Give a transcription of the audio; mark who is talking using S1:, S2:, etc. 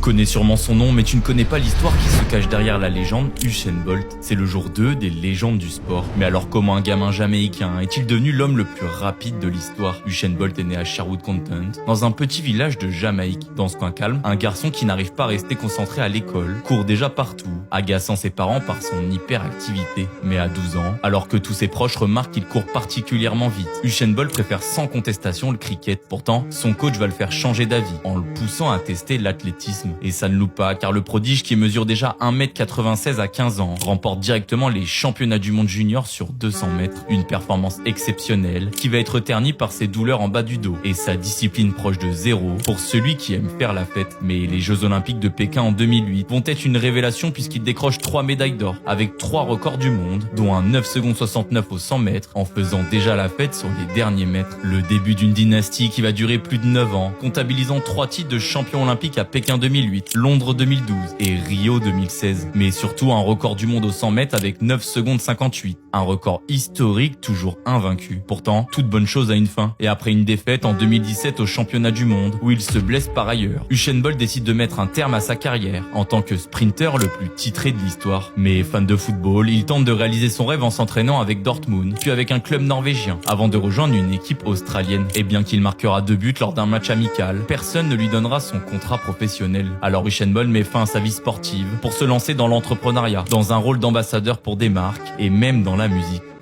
S1: connais sûrement son nom, mais tu ne connais pas l'histoire qui se cache derrière la légende Usain Bolt. C'est le jour 2 des légendes du sport. Mais alors comment un gamin jamaïcain est-il devenu l'homme le plus rapide de l'histoire? Usain Bolt est né à Sherwood Content, dans un petit village de Jamaïque. Dans ce coin calme, un garçon qui n'arrive pas à rester concentré à l'école court déjà partout, agaçant ses parents par son hyperactivité. Mais à 12 ans, alors que tous ses proches remarquent qu'il court particulièrement vite, Usain Bolt préfère sans contestation le cricket. Pourtant, son coach va le faire changer d'avis en le poussant à tester l'athlétisme. Et ça ne loupe pas, car le prodige qui mesure déjà 1m96 à 15 ans remporte directement les championnats du monde junior sur 200 mètres. Une performance exceptionnelle qui va être ternie par ses douleurs en bas du dos et sa discipline proche de zéro pour celui qui aime faire la fête. Mais les Jeux Olympiques de Pékin en 2008 vont être une révélation puisqu'il décroche 3 médailles d'or avec 3 records du monde, dont un 9 secondes 69 au 100 mètres en faisant déjà la fête sur les derniers mètres. Le début d'une dynastie qui va durer plus de 9 ans, comptabilisant 3 titres de champion olympique à Pékin 2008, Londres 2012 et Rio 2016. Mais surtout un record du monde au 100 mètres avec 9 secondes 58. Un record historique toujours invaincu. Pourtant, toute bonne chose a une fin. Et après une défaite en 2017 au championnat du monde, où il se blesse par ailleurs, Usain Bolt décide de mettre un terme à sa carrière en tant que sprinter le plus titré de l'histoire. Mais fan de football, il tente de réaliser son rêve en s'entraînant avec Dortmund, puis avec un club norvégien, avant de rejoindre une équipe australienne. Et bien qu'il marquera 2 buts lors d'un match amical, personne ne lui donnera son contrat professionnel. Alors Usain Bolt met fin à sa vie sportive pour se lancer dans l'entrepreneuriat, dans un rôle d'ambassadeur pour des marques et même dans la musique.